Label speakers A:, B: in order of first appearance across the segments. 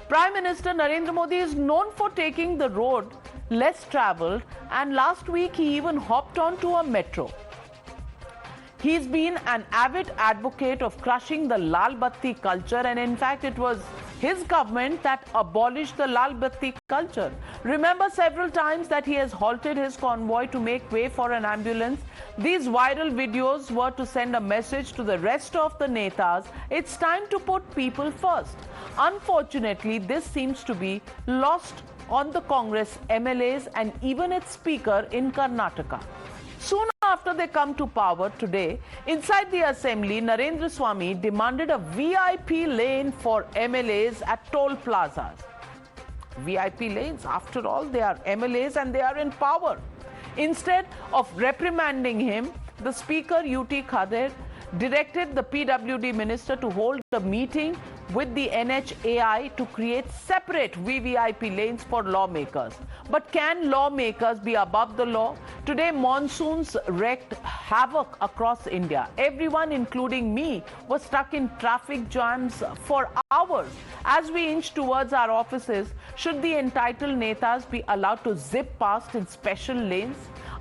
A: Prime Minister Narendra Modi is known for taking the road less travelled, and last week he even hopped onto a metro. He's been an avid advocate of crushing the Lal Batti culture, and in fact it was his government that abolished the Lal Batti culture. Remember several times that he has halted his convoy to make way for an ambulance. These viral videos were to send a message to the rest of the netas. It's time to put people first. Unfortunately, this seems to be lost on the Congress MLAs and even its speaker in Karnataka. Soon after they come to power today, inside the assembly, Narendra Swamy demanded a VIP lane for MLAs at toll plazas. VIP lanes, after all, they are MLAs and they are in power. Instead of reprimanding him, the Speaker UT Khader directed the PWD minister to hold a meeting with the NHAI to create separate VVIP lanes for lawmakers. But can lawmakers be above the law? Today, monsoons wreaked havoc across India. Everyone, including me, was stuck in traffic jams for hours. As we inch towards our offices, should the entitled netas be allowed to zip past in special lanes?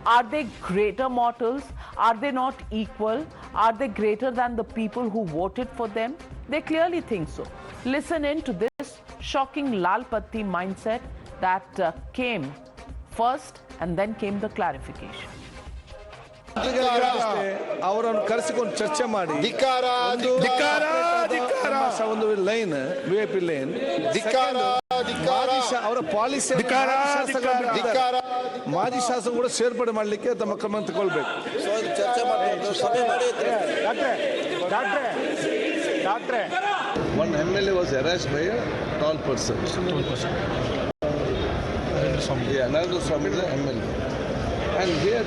A: Are they greater mortals? Are they not equal? Are they greater than the people who voted for them? They clearly think so. Listen in to this shocking Lal Batti mindset that came first and then came the clarification.
B: ಅವರನ್ನು ಕರೆಸಿಕೊಂಡು ಚರ್ಚೆ ಮಾಡಿ ಒಂದು line VIP line ಅವರ policy ಮಾಜಿ ಶಾಸಕ ಕೂಡ ಸೇರ್ಪಡೆ ಮಾಡಲಿಕ್ಕೆ ತಮ್ಮ ಕ್ರಮ ತಗೊಳ್ಬೇಕು.
C: One MLA was harassed by a tall person. Yeah, Narendra Swamy is an MLA. And here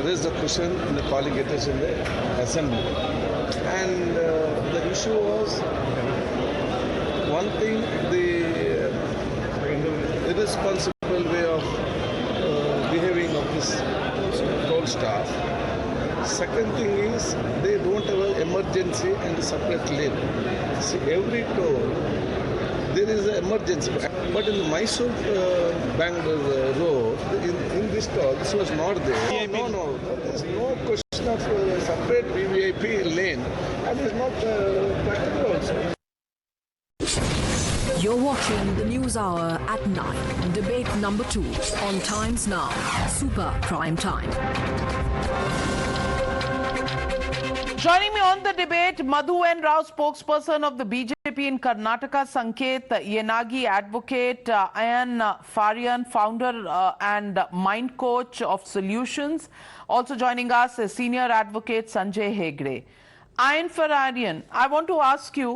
C: raised a question in the colleagues in the assembly. And the issue was one thing, the irresponsible way of behaving of this toll staff. Second thing is they don't have an emergency and a separate lane. See, every toll there is an emergency. But in the Mysore Bangalore road, in this toll, this was not there. No, there is no question of separate VVIP lane, and it is not practical also.
D: You're watching the News Hour at 9, debate number 2 on Times Now, Super Prime Time.
A: Joining me on the debate, Madhu N Rao, spokesperson of the BJP in Karnataka, Sanket Yenagi, advocate, Ayan Farian, founder and mind coach of Solutions. Also joining us is senior advocate Sanjay Hegde. Ayan Farian, I want to ask you,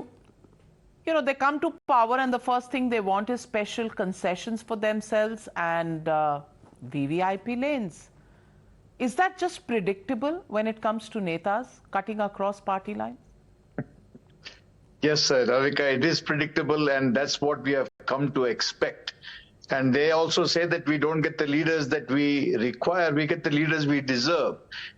A: they come to power and the first thing they want is special concessions for themselves and VVIP lanes. Is that just predictable when it comes to netas cutting across party lines?
E: Yes, Navika, it is predictable, and that's what we have come to expect. And they also say that we don't get the leaders that we require, we get the leaders we deserve.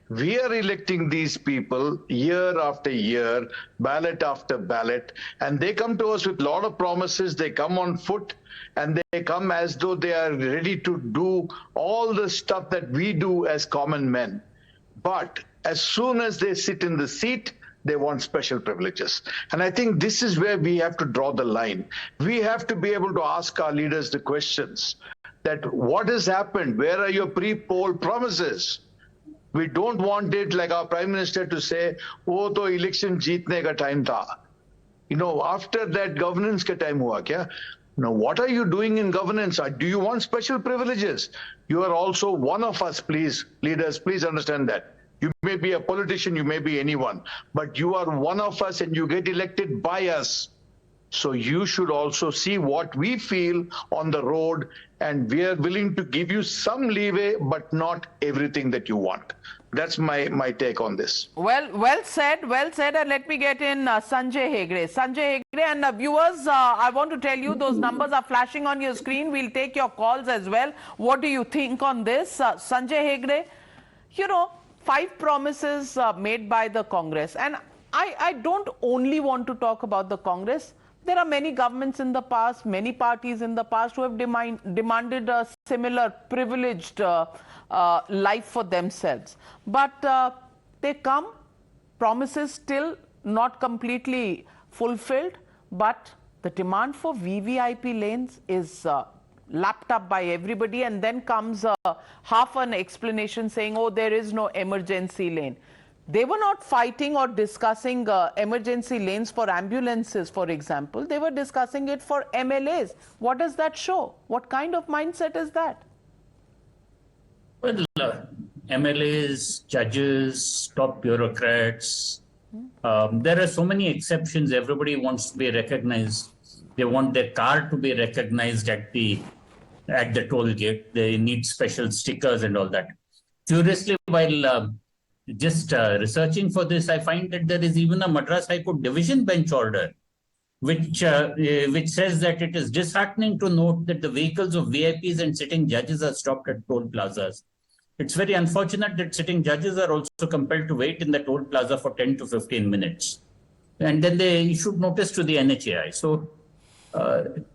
E: We are electing these people year after year, ballot after ballot, and they come to us with a lot of promises. They come on foot, and they come as though they are ready to do all the stuff that we do as common men. But as soon as they sit in the seat, they want special privileges. And I think this is where we have to draw the line. We have to be able to ask our leaders the questions that what has happened? Where are your pre-poll promises? We don't want it like our Prime Minister to say, oh, to election jeetne ka time tha. After that governance ka time hua kya? Now, what are you doing in governance? Do you want special privileges? You are also one of us, please. Leaders, please understand that. You may be a politician, you may be anyone, but you are one of us and you get elected by us. So you should also see what we feel on the road, and we are willing to give you some leeway, but not everything that you want. That's my take on this.
A: Well said. And let me get in Sanjay Hegde. Sanjay Hegde, and viewers, I want to tell you those numbers are flashing on your screen. We'll take your calls as well. What do you think on this? Sanjay Hegde, 5 promises made by the Congress. And I don't only want to talk about the Congress. There are many governments in the past, many parties in the past who have demanded a similar privileged life for themselves. But they come, promises still not completely fulfilled, but the demand for VVIP lanes is lapped up by everybody, and then comes half an explanation saying, oh, there is no emergency lane. They were not fighting or discussing emergency lanes for ambulances, for example. They were discussing it for MLAs. What does that show? What kind of mindset is that?
F: Well, MLAs, judges, top bureaucrats, there are so many exceptions. Everybody wants to be recognized. They want their car to be recognized at the toll gate. They need special stickers and all that. Curiously, while just researching for this, I find that there is even a Madras High Court division bench order, which says that it is disheartening to note that the vehicles of VIPs and sitting judges are stopped at toll plazas. It's very unfortunate that sitting judges are also compelled to wait in the toll plaza for 10 to 15 minutes. And then they issued notice to the NHAI. So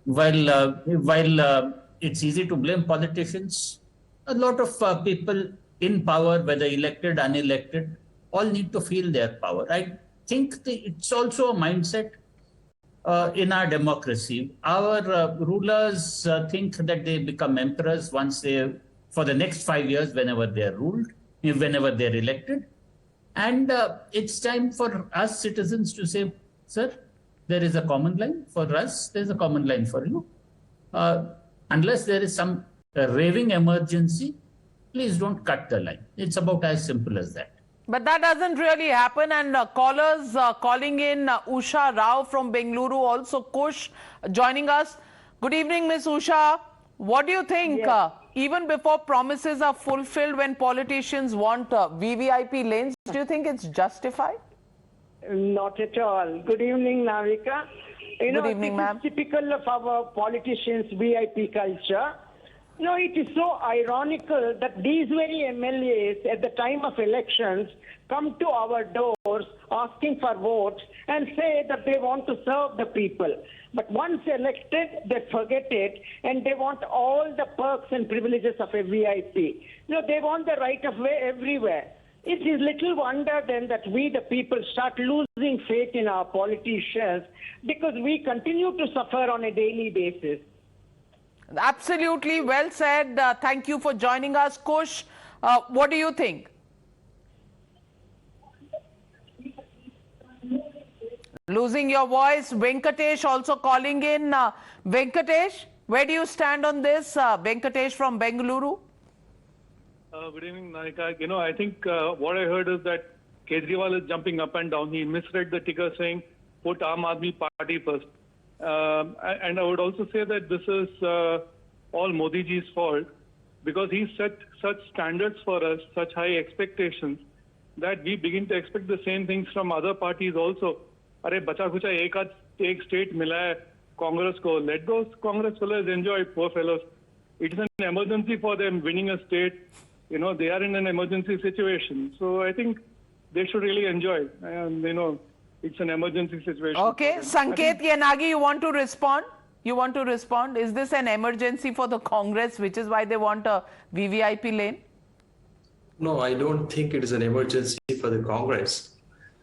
F: while it's easy to blame politicians, a lot of people in power, whether elected, unelected, all need to feel their power. I think it's also a mindset in our democracy. Our rulers think that they become emperors once for the next 5 years, whenever they're ruled, whenever they're elected. And it's time for us citizens to say, sir, there is a common line for us, there's a common line for you. Unless there is some raving emergency, please don't cut the line. It's about as simple as that.
A: But that doesn't really happen, and callers calling in, Usha Rao from Bengaluru, also Kush joining us. Good evening, Miss Usha. What do you think? Yes. Even before promises are fulfilled, when politicians want VVIP lanes, do you think it's justified?
G: Not at all. Good evening, Navika.
A: Good evening, ma'am.
G: It's typical of our politicians' VIP culture. It is so ironical that these very MLAs at the time of elections come to our doors asking for votes and say that they want to serve the people. But once elected, they forget it, and they want all the perks and privileges of a VIP. They want the right of way everywhere. It is little wonder then that we, the people, start losing faith in our politicians, because we continue to suffer on a daily basis.
A: Absolutely well said. Thank you for joining us. Kush, what do you think? Losing your voice. Venkatesh also calling in. Venkatesh, where do you stand on this? Venkatesh from Bengaluru.
H: Good evening, Navika. I think what I heard is that Kejriwal is jumping up and down. He misread the ticker saying, put Aam Aadmi Party first. And I would also say that this is all Modi ji's fault, because he set such standards for us, such high expectations, that we begin to expect the same things from other parties also. Arey bacha kucha ek state mila hai Congress ko. Let those Congress fellows enjoy, poor fellows. It is an emergency for them winning a state. They are in an emergency situation. So I think they should really enjoy. And it's an emergency situation.
A: Okay, Sanket Yanagi, you want to respond? Is this an emergency for the Congress, which is why they want a VVIP lane?
I: No, I don't think it is an emergency for the Congress.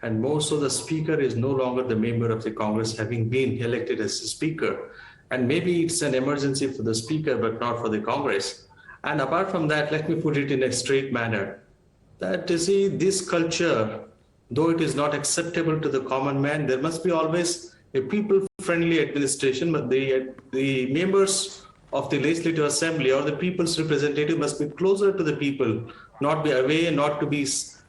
I: And more so, the speaker is no longer the member of the Congress, having been elected as the speaker. And maybe it's an emergency for the speaker, but not for the Congress. And apart from that, let me put it in a straight manner. That you see, this culture, though it is not acceptable to the common man, there must be always a people-friendly administration, but the members of the Legislative Assembly or the people's representative must be closer to the people, not be away, not to be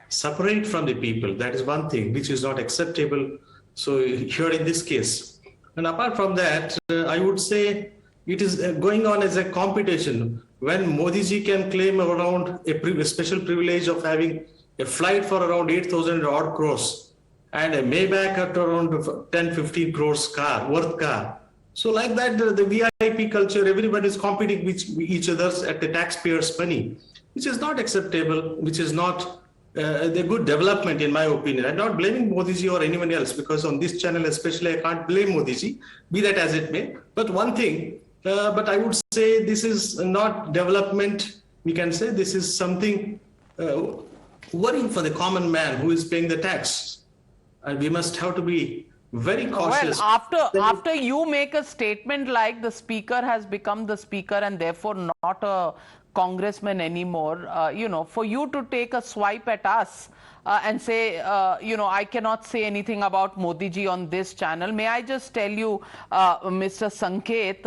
I: separate from the people. That is one thing which is not acceptable. So here in this case. And apart from that, I would say it is going on as a competition. When Modi ji can claim around a special privilege of having a flight for around 8,000 odd crores and a Maybach at around 10-15 crores worth car. So like that, the VIP culture, everybody is competing with each other at the taxpayers' money, which is not acceptable, which is not the good development, in my opinion. I'm not blaming Modi ji or anyone else, because on this channel especially, I can't blame Modi ji, be that as it may. But one thing, but I would say this is not development. We can say this is something worrying for the common man who is paying the tax. And we must have to be very cautious.
A: Well, after you make a statement like the speaker has become the speaker and therefore not a congressman anymore, for you to take a swipe at us and say, I cannot say anything about Modi ji on this channel. May I just tell you, Mr. Sanket,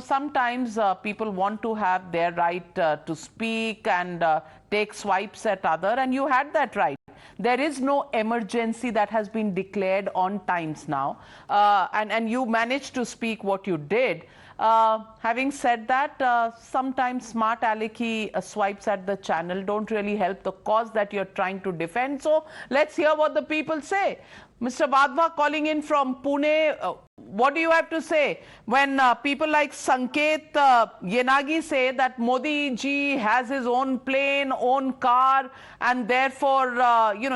A: sometimes people want to have their right to speak and take swipes at other, and you had that right. There is no emergency that has been declared on Times Now, and you managed to speak what you did. Having said that, sometimes smart alecky swipes at the channel don't really help the cause that you're trying to defend. So let's hear what the people say. Mr. Badva calling in from Pune, what do you have to say when people like Sanket Yenagi say that Modi ji has his own plane, own car, and therefore,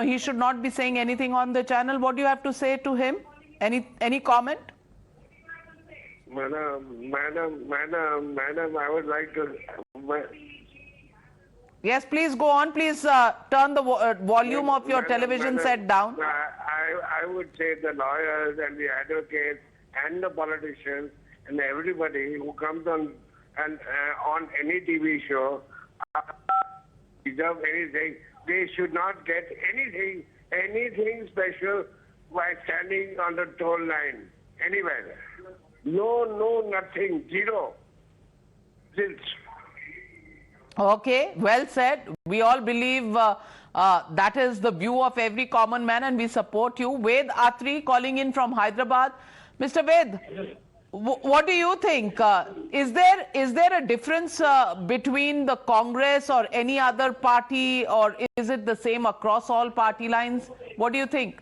A: he should not be saying anything on the channel? What do you have to say to him? Any comment?
J: Madam, I would like to...
A: Yes, please go on. Please turn the volume of your television set down.
J: I would say the lawyers and the advocates and the politicians and everybody who comes on any TV show deserve anything. They should not get anything special by standing on the toll line anywhere. No, nothing, zero. Zilch.
A: Okay, well said. We all believe that is the view of every common man, and we support you. Ved Atri calling in from Hyderabad. Mr. Ved, what do you think? Is there a difference between the Congress or any other party, or is it the same across all party lines? What do you think?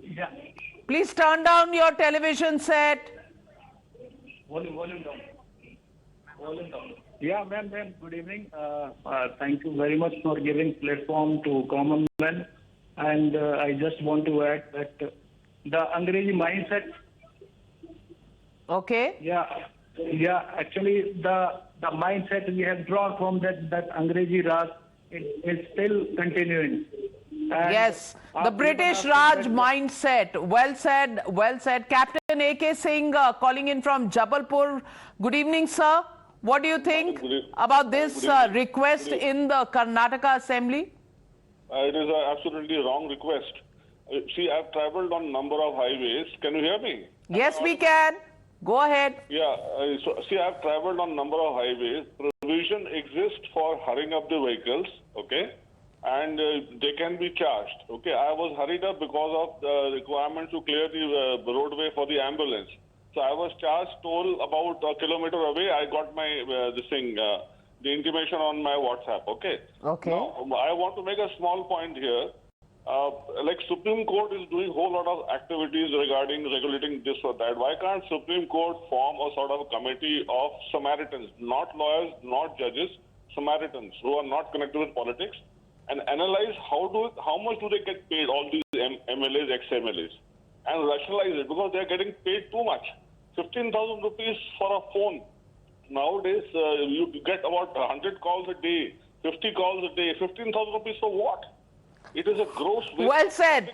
H: Yeah.
A: Please turn down your television set.
H: Volume down. Yeah, ma'am, good evening. Thank you very much for giving platform to common men. And I just want to add that the Angrezi mindset.
A: Okay.
H: Yeah. Actually, the mindset we have drawn from that Angrezi Raj is still continuing. And
A: yes, the British Raj mindset. Well said. Captain A.K. Singh calling in from Jabalpur. Good evening, sir. What do you think about this request in the Karnataka Assembly?
K: It is an absolutely wrong request. See, I've traveled on number of highways. Can you hear me?
A: Yes, we can. Go ahead.
K: Yeah. See, I've traveled on number of highways. Provision exists for hurrying up the vehicles. Okay. And they can be charged. Okay, I was hurried up because of the requirement to clear the roadway for the ambulance. So I was charged toll about a kilometer away. I got my the intimation on my WhatsApp. Okay.
A: Okay.
K: Now, I want to make a small point here. Like Supreme Court is doing a whole lot of activities regarding regulating this or that. Why can't Supreme Court form a sort of a committee of Samaritans, not lawyers, not judges, Samaritans who are not connected with politics, and analyze how much do they get paid, all these MLAs, ex-MLAs, and rationalize it, because they are getting paid too much. 15,000 rupees for a phone. Nowadays, you get about 100 calls a day, 50 calls a day. 15,000 rupees for what? It is a gross waste.
A: Well said.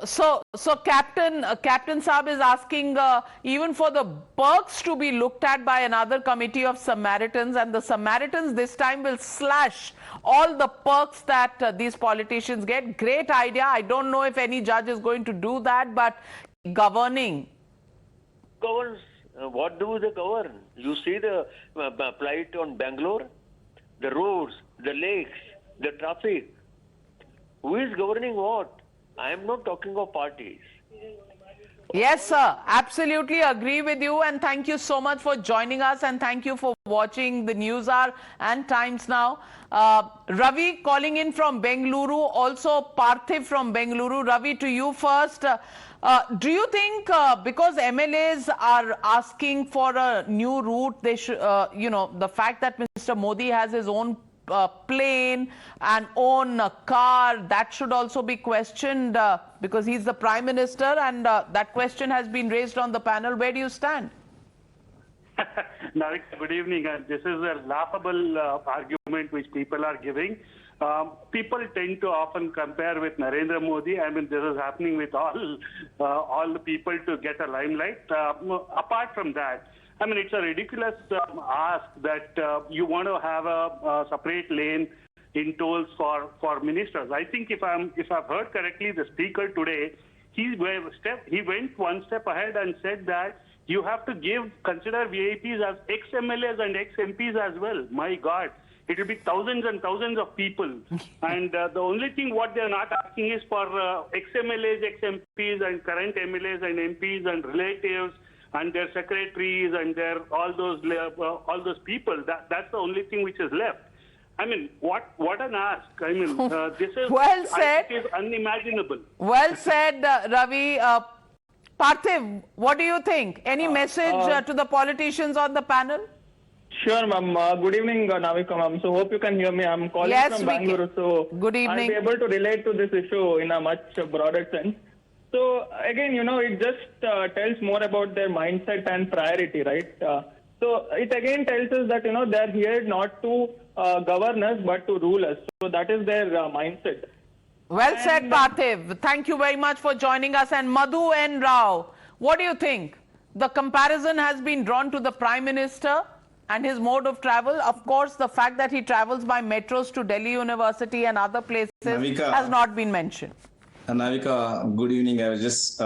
A: So Captain Saab is asking even for the perks to be looked at by another committee of Samaritans, and the Samaritans this time will slash all the perks that these politicians get. Great idea. I don't know if any judge is going to do that, but governing.
L: Governs. What do they govern? You see the plight on Bangalore, the roads, the lakes, the traffic. Who is governing what? I am not talking of parties.
A: Yes, sir. Absolutely agree with you. And thank you so much for joining us. And thank you for watching the Newshour and Times Now. Ravi calling in from Bengaluru. Also Parthiv from Bengaluru. Ravi, to you first. Do you think because MLAs are asking for a new route, they should, the fact that Mr. Mr. Modi has his own plane and own car. That should also be questioned because he's the Prime Minister, and that question has been raised on the panel. Where do you stand?
M: Navika, good evening. This is a laughable argument which people are giving. People tend to often compare with Narendra Modi. I mean, this is happening with all the people to get a limelight. Apart from that, I mean, it's a ridiculous ask that you want to have a separate lane in tolls for ministers. I think if I've heard correctly, the speaker today, he went one step ahead and said that you have to consider VIPs as ex-MLAs and ex-MPs as well. My God, it will be thousands and thousands of people. And the only thing what they're not asking is for ex-MLAs, ex-MPs and current MLAs and MPs and relatives and their secretaries and their all those people. That's the only thing which is left. I mean, what an ask. I mean, this is
A: well said.
M: It is unimaginable.
A: Well said, Ravi. Parthiv, what do you think? Any message to the politicians on the panel?
N: Sure, ma'am. Good evening, Navika, ma'am. So hope you can hear me. I'm calling from Bangalore. So
A: good evening.
N: I'll be able to relate to this issue in a much broader sense. So again, it just tells more about their mindset and priority, right? So it again tells us that, they're here not to govern us, but to rule us. So that is their mindset.
A: Well said, Parthiv. Thank you very much for joining us. And Madhu N Rao, what do you think? The comparison has been drawn to the Prime Minister and his mode of travel. Of course, the fact that he travels by metros to Delhi University and other places has not been mentioned.
O: Navika, good evening. I was just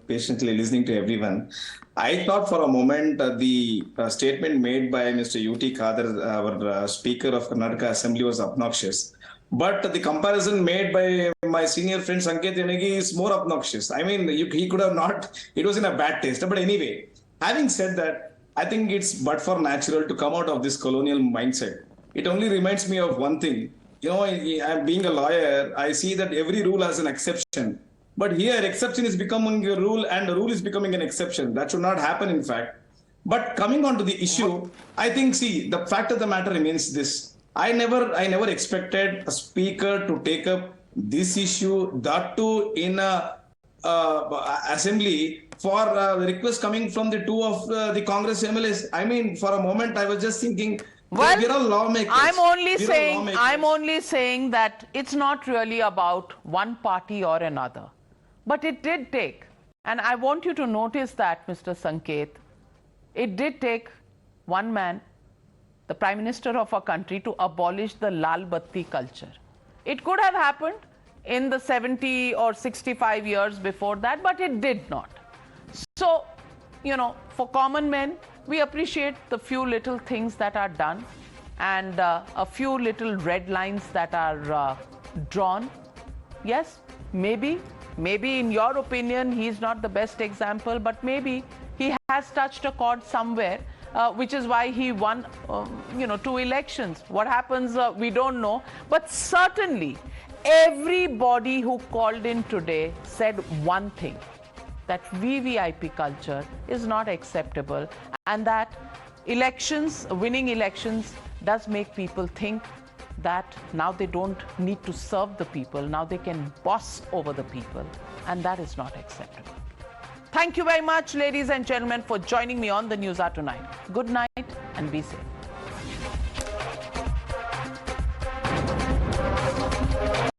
O: patiently listening to everyone. I thought for a moment the statement made by Mr. U.T. Khadar, our Speaker of Karnataka Assembly, was obnoxious. But the comparison made by my senior friend Sanket Yanagi is more obnoxious. I mean, he could have not, it was in a bad taste. But anyway, having said that, I think it's but for natural to come out of this colonial mindset. It only reminds me of one thing. I'm being a lawyer, I see that every rule has an exception. But here, exception is becoming a rule and a rule is becoming an exception. That should not happen, in fact. But coming on to the issue, I think, the fact of the matter remains this. I never expected a speaker to take up this issue, that too in a assembly, for the request coming from the two of the Congress MLAs. I mean, for a moment, I was just thinking,
A: well,
O: we're all lawmakers.
A: I'm only saying that it's not really about one party or another. But it did take, and I want you to notice that, Mr. Sanket, it did take one man, the Prime Minister of our country, to abolish the Lal Batti culture. It could have happened in the 70 or 65 years before that, but it did not. So, for common men, we appreciate the few little things that are done and a few little red lines that are drawn. Yes, maybe in your opinion, he's not the best example, but maybe he has touched a chord somewhere. Which is why he won, 2 elections. What happens, we don't know. But certainly, everybody who called in today said one thing, that VVIP culture is not acceptable, and that winning elections does make people think that now they don't need to serve the people, now they can boss over the people, and that is not acceptable. Thank you very much, ladies and gentlemen, for joining me on the News Hour tonight. Good night and be safe.